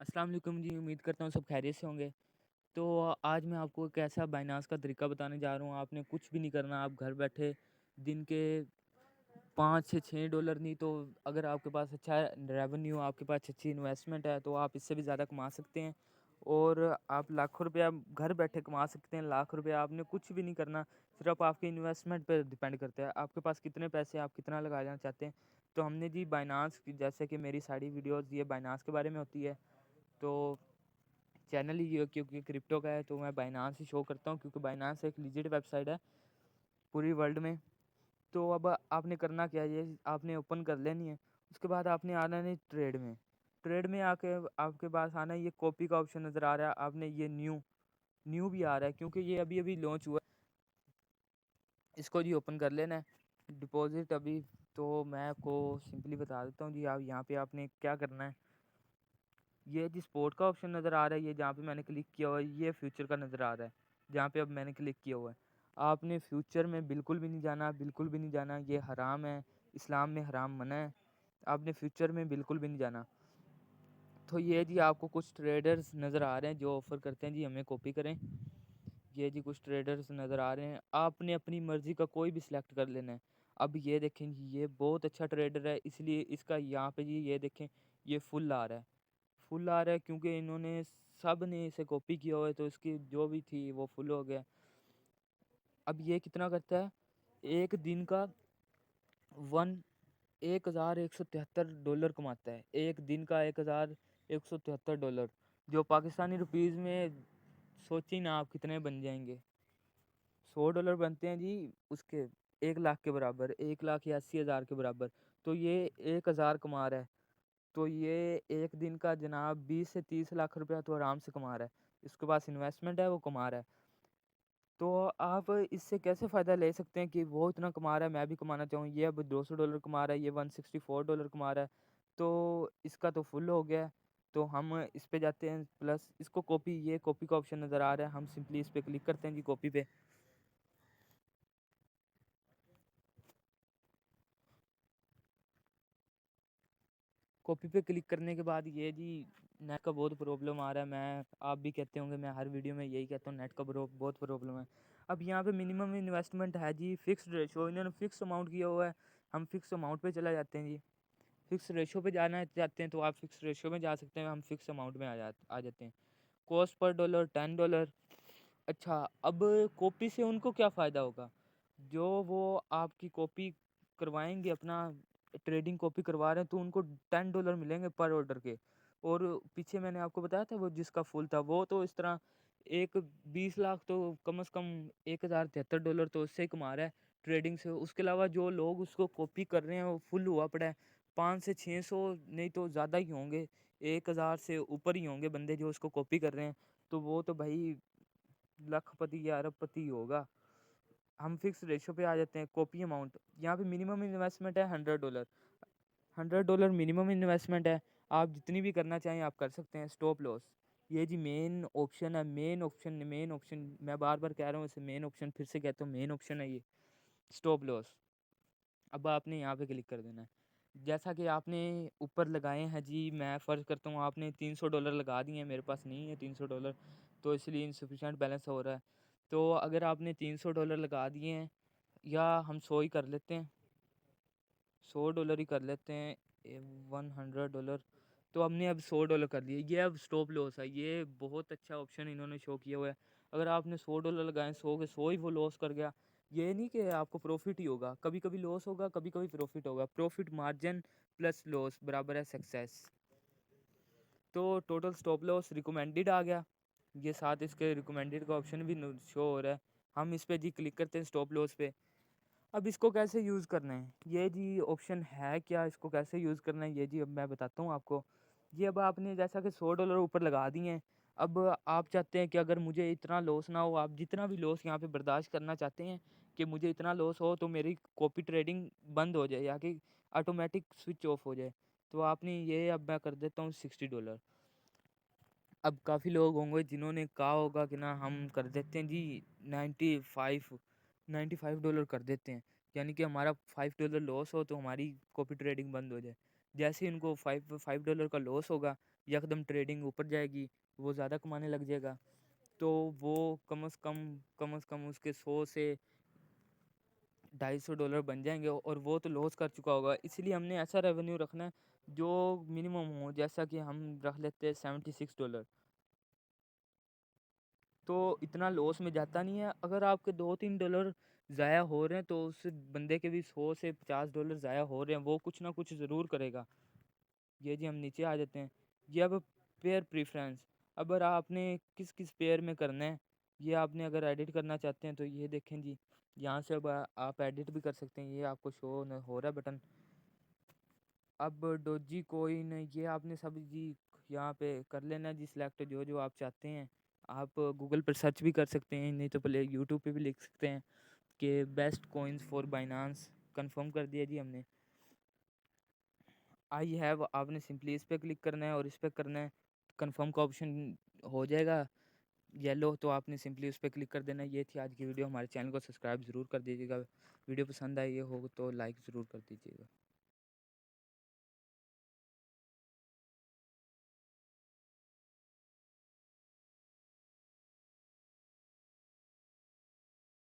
अस्सलाम वालेकुम जी, उम्मीद करता हूँ सब खैरियत से होंगे। तो आज मैं आपको एक ऐसा बायनांस का तरीका बताने जा रहा हूँ, आपने कुछ भी नहीं करना, आप घर बैठे दिन के 5 से 6 डॉलर नहीं तो अगर आपके पास अच्छा रेवेन्यू, आपके पास अच्छी इन्वेस्टमेंट है तो आप इससे भी ज़्यादा कमा सकते हैं और आप लाखों रुपया घर बैठे कमा सकते हैं। लाख रुपया आपने कुछ भी नहीं करना, सिर्फ आपके इन्वेस्टमेंट पर डिपेंड करता है, आपके पास कितने पैसे, आप कितना लगाना चाहते हैं। तो हमने जी बायनांस की, जैसे कि मेरी सारी वीडियोज़ ये बायनांस के बारे में होती है, तो चैनल ही ये क्योंकि क्रिप्टो का है तो मैं बायनांस ही शो करता हूँ, क्योंकि बायनांस एक लीजिट वेबसाइट है पूरी वर्ल्ड में। तो अब आपने करना क्या है, ये आपने ओपन कर लेनी है। उसके बाद आपने आना है ट्रेड में। ट्रेड में आके आपके पास आना है, ये कॉपी का ऑप्शन नज़र आ रहा है, आपने ये न्यू न्यू भी आ रहा है क्योंकि ये अभी अभी लॉन्च हुआ है। इसको जी ओपन कर लेना है। डिपॉजिट अभी तो मैं आपको सिंपली बता देता हूँ जी, आप यहाँ पे आपने क्या करना है। ये जी स्पोर्ट का ऑप्शन नज़र आ रहा है, ये जहाँ पे मैंने क्लिक किया हुआ है, ये फ्यूचर का नज़र आ रहा है जहाँ पे अब मैंने क्लिक किया हुआ है। आपने फ्यूचर में बिल्कुल भी नहीं जाना, बिल्कुल भी नहीं जाना, ये हराम है, इस्लाम में हराम मना है। आपने फ्यूचर में बिल्कुल भी नहीं जाना। तो ये जी आपको कुछ ट्रेडर्स नज़र आ रहे हैं जो ऑफ़र करते हैं जी हमें कॉपी करें। ये जी कुछ ट्रेडर्स नज़र आ रहे हैं, आपने अपनी मर्ज़ी का कोई भी सिलेक्ट कर लेना है। अब ये देखें जी, ये बहुत अच्छा ट्रेडर है, इसलिए इसका यहाँ पे जी ये देखें, ये फुल आ रहा है। फुल आ रहा है क्योंकि इन्होंने सब ने इसे कॉपी किया हुआ है, तो इसकी जो भी थी वो फुल हो गया। अब ये कितना करता है, एक दिन का वन 1173 डॉलर कमाता है। एक दिन का 1173 डॉलर, जो पाकिस्तानी रुपीज़ में सोचिए ना आप कितने बन जाएंगे। 100 डॉलर बनते हैं जी उसके, 1 लाख के बराबर, 1,80,000 के बराबर। तो ये 1,000 कमा रहा है, तो ये एक दिन का जनाब 20 से 30 लाख रुपया तो आराम से कमा रहा है। इसके पास इन्वेस्टमेंट है, वो कमा रहा है। तो आप इससे कैसे फ़ायदा ले सकते हैं कि वो इतना कमा रहा है, मैं भी कमाना चाहूँ। ये अब 200 डॉलर कमा रहा है, ये 164 डॉलर कमा रहा है, तो इसका तो फुल हो गया है। तो हम इस पे जाते हैं, प्लस इसको कॉपी, ये कॉपी का ऑप्शन नज़र आ रहा है, हम सिंपली इस पे क्लिक करते हैं जी, कॉपी पे। कॉपी पे क्लिक करने के बाद ये जी नेट का बहुत प्रॉब्लम आ रहा है, मैं आप भी कहते होंगे, मैं हर वीडियो में यही कहता हूँ, नेट का बहुत प्रॉब्लम है। अब यहाँ पे मिनिमम इन्वेस्टमेंट है जी, फिक्स्ड रेशो, इन्होंने फिक्स अमाउंट किया हुआ है। हम फिक्स अमाउंट पे चला जाते हैं जी, फिक्स रेशो पे जाना चाहते हैं तो आप फिक्स रेशो में जा सकते हैं, हम फिक्स अमाउंट में आ जाते हैं। Cost per dollar $10। अच्छा, अब कॉपी से उनको क्या फ़ायदा होगा, जो वो आपकी कॉपी करवाएंगे, अपना ट्रेडिंग कॉपी करवा रहे हैं, तो उनको $10 मिलेंगे पर ऑर्डर के। और पीछे मैंने आपको बताया था वो जिसका फुल था, वो तो इस तरह एक 20 लाख तो कम से कम 1,073 डॉलर तो उससे ही कमा रहा है ट्रेडिंग से। उसके अलावा जो लोग उसको कॉपी कर रहे हैं वो फुल हुआ पड़ा है, 5 से 600 नहीं तो ज़्यादा ही होंगे, 1,000 से ऊपर ही होंगे बंदे जो उसको कॉपी कर रहे हैं। तो वो तो भाई लखपति या अरबपति होगा। हम फिक्स रेशियो पे आ जाते हैं। कॉपी अमाउंट, यहाँ पे मिनिमम इन्वेस्टमेंट है $100। $100 मिनिमम इन्वेस्टमेंट है, आप जितनी भी करना चाहें आप कर सकते हैं। स्टॉप लॉस, ये जी मेन ऑप्शन है, मेन ऑप्शन मैं बार बार कह रहा हूँ इसे, मेन ऑप्शन फिर से कहता हूँ, मेन ऑप्शन है ये स्टॉप लॉस। अब आपने यहाँ पे क्लिक कर देना है। जैसा कि आपने ऊपर लगाए हैं जी, मैं फ़र्ज़ करता हूँ आपने $300 लगा दिए हैं, मेरे पास नहीं है $300, तो इसलिए इनसफिशिएंट बैलेंस हो रहा है। तो अगर आपने $300 लगा दिए हैं, या हम 100 ही कर लेते हैं, $100 ही कर लेते हैं, 100 डॉलर। तो हमने अब $100 कर लिए, ये अब स्टॉप लॉस है, ये बहुत अच्छा ऑप्शन इन्होंने शो किया हुआ है। अगर आपने $100 लगाए, 100 के 100 ही वो लॉस कर गया, ये नहीं कि आपको प्रॉफिट ही होगा, कभी कभी लॉस होगा, कभी कभी प्रॉफिट होगा। प्रॉफिट मार्जिन प्लस लॉस बराबर है सक्सेस। तो टोटल स्टॉप लॉस रिकमेंडेड आ गया, ये साथ इसके रिकमेंडेड का ऑप्शन भी शो हो रहा है। हम इस पे जी क्लिक करते हैं स्टॉप लॉस पे। अब इसको कैसे यूज़ करना है, ये जी ऑप्शन है क्या, इसको कैसे यूज़ करना है, ये जी अब मैं बताता हूँ आपको। ये अब आपने जैसा कि $100 ऊपर लगा दिए हैं, अब आप चाहते हैं कि अगर मुझे इतना लॉस ना हो, आप जितना भी लॉस यहाँ पे बर्दाश्त करना चाहते हैं कि मुझे इतना लॉस हो तो मेरी कॉपी ट्रेडिंग बंद हो जाए या कि ऑटोमेटिक स्विच ऑफ हो जाए, तो आपने ये अब मैं कर देता हूँ $60। अब काफ़ी लोग होंगे जिन्होंने कहा होगा कि ना हम कर देते हैं जी 95 $95 कर देते हैं, यानी कि हमारा $5 लॉस हो तो हमारी कॉपी ट्रेडिंग बंद हो जाए। जैसे ही उनको $5 का लॉस होगा, यकदम ट्रेडिंग ऊपर जाएगी, वो ज़्यादा कमाने लग जाएगा। तो वो कम से कम उसके 100 से $250 बन जाएँगे और वो तो लॉस कर चुका होगा। इसलिए हमने ऐसा रेवेन्यू रखना है जो मिनिमम हो, जैसा कि हम रख लेते हैं $76। तो इतना लॉस में जाता नहीं है। अगर आपके $2-3 ज़ाया हो रहे हैं तो उस बंदे के भी 100 से $50 ज़ाया हो रहे हैं, वो कुछ ना कुछ ज़रूर करेगा। ये जी हम नीचे आ जाते हैं। ये अब पेयर प्रेफ़रेंस, अगर आपने किस-किस पेयर में करना है, ये आपने अगर एडिट करना चाहते हैं तो ये देखें जी, यहाँ से अब आप एडिट भी कर सकते हैं। ये आपको शो न हो रहा है बटन। अब डोजी कॉइन ये आपने सब जी यहाँ पे कर लेना है जी सिलेक्ट, जो-जो आप चाहते हैं। आप गूगल पर सर्च भी कर सकते हैं, नहीं तो पहले यूट्यूब पे भी लिख सकते हैं कि best coins for Binance. Confirm कर दिया जी हमने। आई हैव आपने सिंपली इस पे क्लिक करना है और इस पे करना है, कन्फर्म का ऑप्शन हो जाएगा येलो, तो आपने सिंपली उस पे क्लिक कर देना है। ये थी आज की वीडियो। हमारे चैनल को सब्सक्राइब ज़रूर कर दीजिएगा। वीडियो पसंद आई हो तो लाइक ज़रूर कर दीजिएगा।